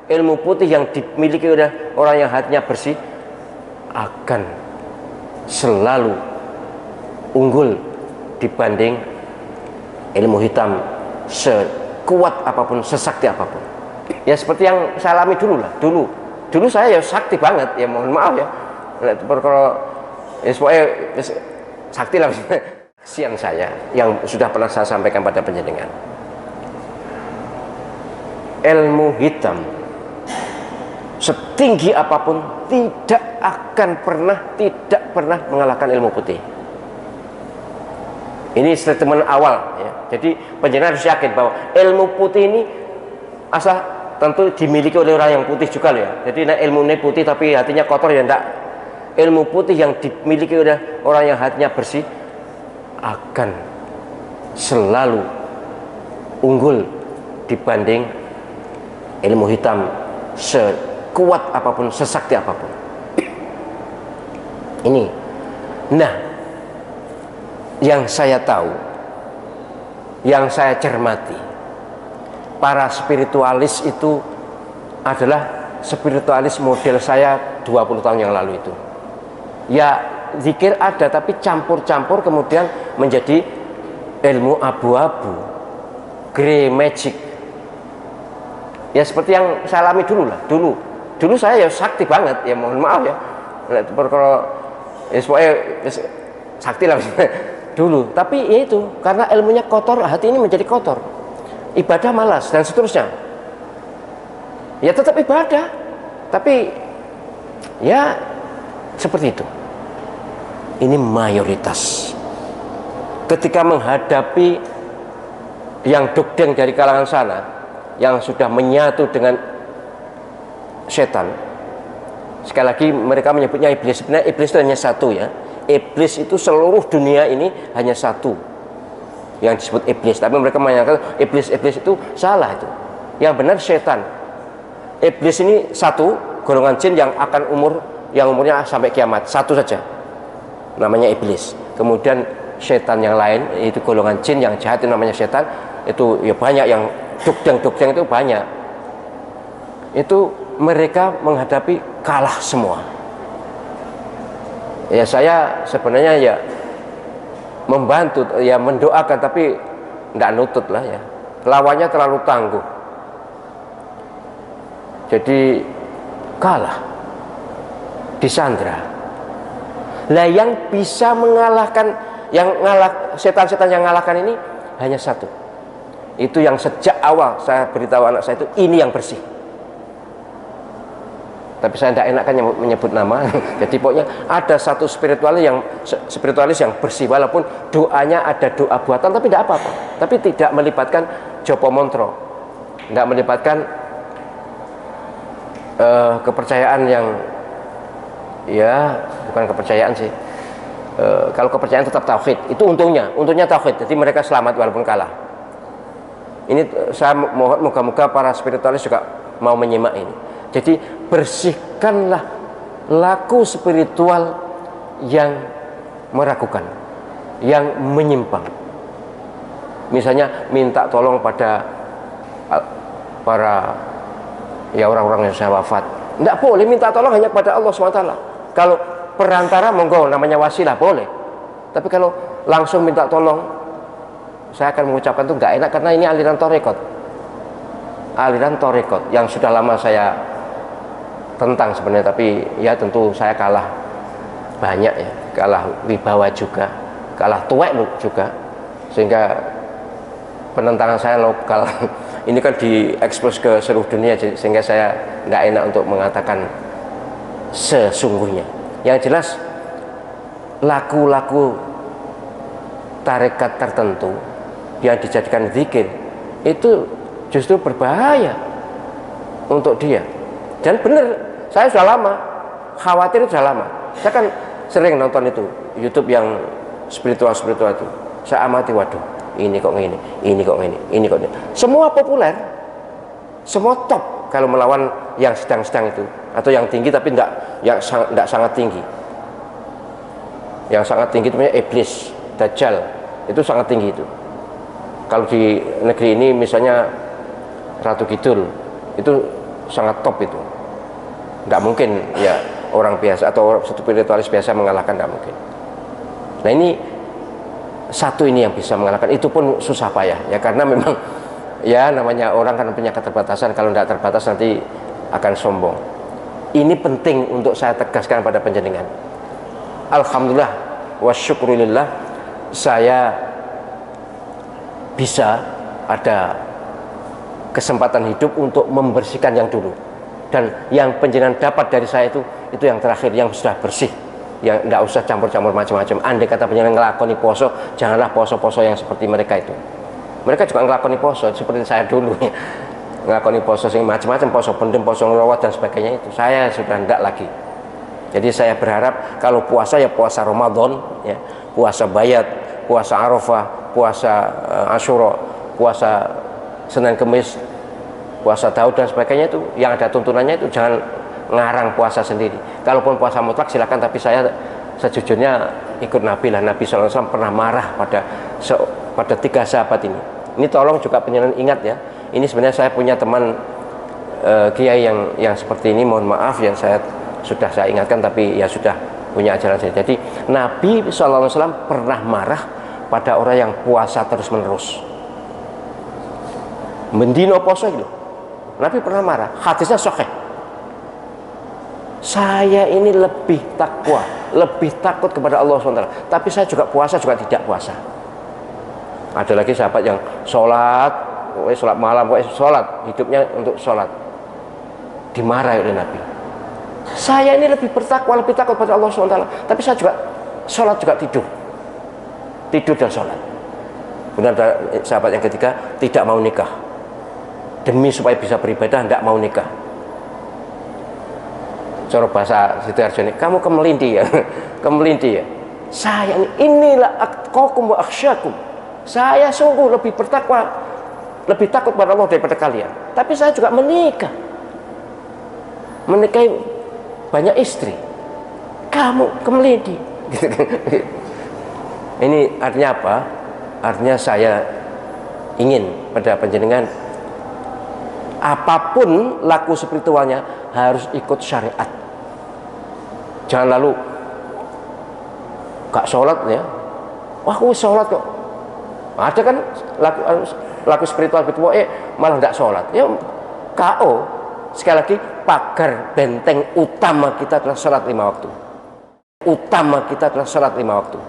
ilmu putih yang dimiliki oleh orang yang hatinya bersih akan selalu unggul dibanding ilmu hitam sekuat apapun, sesakti apapun. Ya seperti yang saya alami dulu lah. Dulu saya ya sakti banget, ya mohon maaf ya. Kalau ya pokoknya sakti lah. Kasihan saya yang sudah pernah saya sampaikan pada panjenengan. Ilmu hitam setinggi apapun tidak pernah mengalahkan ilmu putih. Ini statement awal ya. Jadi panjenengan harus yakin bahwa ilmu putih ini asal tentu dimiliki oleh orang yang putih juga loh ya. Jadi ilmu ini putih tapi hatinya kotor ya enggak. Ilmu putih yang dimiliki oleh orang yang hatinya bersih akan selalu unggul dibanding ilmu hitam sekuat apapun, sesakti apapun. Ini. Nah, yang saya tahu, yang saya cermati, para spiritualis itu adalah spiritualis model saya 20 tahun yang lalu itu. Ya, zikir ada tapi campur-campur kemudian menjadi ilmu abu-abu, grey magic. Ya seperti yang saya alami dulu lah. Dulu saya ya sakti banget, ya mohon maaf ya. Kalau ya pokoknya sakti lah dulu, tapi ya itu karena ilmunya kotor, hati ini menjadi kotor, ibadah malas dan seterusnya. Ya tetap ibadah, tapi ya seperti itu. Ini mayoritas ketika menghadapi yang dogdeng dari kalangan sana yang sudah menyatu dengan setan. Sekali lagi mereka menyebutnya iblis. Sebenarnya iblis itu hanya satu ya. Iblis itu seluruh dunia ini hanya satu yang disebut iblis, tapi mereka menyatakan iblis itu salah itu. Yang benar setan. Iblis ini satu golongan jin yang akan umurnya sampai kiamat, satu saja. Namanya iblis. Kemudian setan yang lain itu golongan jin yang jahat itu namanya setan. Itu ya banyak yang dogdeng itu banyak. Itu mereka menghadapi kalah semua. Ya saya sebenarnya ya membantu, ya mendoakan, tapi tidak nutut lah ya. Lawannya terlalu tangguh, jadi kalah, disandra. Lah yang bisa mengalahkan, setan-setan yang mengalahkan ini hanya satu. Itu yang sejak awal saya beritahu anak saya itu, ini yang bersih. Tapi saya tidak enak kan menyebut nama. Jadi pokoknya ada satu spiritualis yang bersih, walaupun doanya ada doa buatan tapi tidak apa-apa, tapi tidak melibatkan Jopo Montro, tidak melibatkan kepercayaan yang ya bukan kepercayaan sih. Kalau kepercayaan tetap tauhid, itu untungnya tauhid, jadi mereka selamat walaupun kalah. Ini saya mohon moga-moga para spiritualis juga mau menyimak ini. Jadi bersihkanlah laku spiritual yang meragukan, yang menyimpang. Misalnya minta tolong pada para ya orang-orang yang sudah wafat. Tidak boleh minta tolong hanya kepada Allah SWT. Kalau perantara monggo namanya wasilah boleh. Tapi kalau langsung minta tolong, saya akan mengucapkan itu nggak enak karena ini aliran torekot. Aliran torekot yang sudah lama saya tentang sebenarnya, tapi ya tentu saya kalah banyak ya, kalah wibawa juga, kalah tuwek juga, sehingga penentangan saya lokal ini kan diekspos ke seluruh dunia, sehingga saya nggak enak untuk mengatakan sesungguhnya. Yang jelas laku-laku tarekat tertentu yang dijadikan zikir itu justru berbahaya untuk dia. Dan benar, saya sudah lama khawatir, sudah lama. Saya kan sering nonton itu YouTube yang spiritual itu. Saya amati, waduh, ini kok gini, ini kok gini, ini kok gini. Semua populer, semua top kalau melawan yang sedang-sedang itu, atau yang tinggi tapi tidak sangat tinggi. Yang sangat tinggi itu namanya iblis, dajjal, itu sangat tinggi itu. Kalau di negeri ini misalnya Ratu Kidul itu sangat top itu. Nggak mungkin ya orang biasa atau spiritualis biasa mengalahkan, nggak mungkin. Nah ini satu ini yang bisa mengalahkan, itu pun susah payah ya, karena memang ya namanya orang kan punya keterbatasan, kalau tidak terbatas nanti akan sombong. Ini penting untuk saya tegaskan pada panjenengan. Alhamdulillah wa syukurillah, saya bisa ada kesempatan hidup untuk membersihkan yang dulu, dan yang panjenengan dapat dari saya itu yang terakhir, yang sudah bersih, yang tidak usah campur-campur macam-macam. Andai kata panjenengan ngelakoni poso, janganlah poso-poso yang seperti mereka itu. Mereka juga ngelakoni poso seperti saya dulu ya, ngelakoni poso yang macam-macam, poso pendem, poso ngelawat dan sebagainya. Itu saya sudah tidak lagi. Jadi saya berharap kalau puasa ya puasa Ramadan ya, puasa Bayat, puasa Arafah, puasa Asyura, puasa Senin Kemis, puasa Daud dan sebagainya, itu yang ada tuntunannya, itu jangan ngarang puasa sendiri. Kalaupun puasa mutlak silakan, tapi saya sejujurnya ikut Nabi lah. Nabi SAW pernah marah pada 3 sahabat ini. Ini tolong juga penyelenggara ingat ya. Ini sebenarnya saya punya teman kiai yang seperti ini, mohon maaf yang sudah saya ingatkan, tapi ya sudah punya ajaran saya. Jadi Nabi SAW pernah marah pada orang yang puasa terus menerus, mendino poso gitu. Nabi pernah marah, hadisnya sahih. Saya ini lebih takwa, lebih takut kepada Allah SWT, tapi saya juga puasa, juga tidak puasa. Ada lagi sahabat yang sholat malam, sholat, hidupnya untuk sholat, dimarahi oleh Nabi. Saya ini lebih bertakwa, lebih takut pada Allah SWT, tapi saya juga sholat, juga tidur dan sholat. Kemudian ada sahabat yang ketiga, tidak mau nikah, demi supaya bisa beribadah, tidak mau nikah. Cara bahasa Sidoarjo ini, kamu kemelindi ya, kemelindi ya. Saya inilah atqakum wa akhsyakum. Saya sungguh lebih bertakwa, lebih takut pada Allah daripada kalian. Tapi saya juga menikah, menikahi banyak istri. Kamu kemelindi. Ini artinya apa? Artinya saya ingin pada panjenengan, apapun laku spiritualnya harus ikut syariat. Jangan lalu gak sholat ya, wah aku sholat kok. Ada kan laku spiritual malah gak sholat ya, KO. Sekali lagi, pagar benteng utama kita adalah sholat 5 waktu. Utama kita adalah sholat 5 waktu.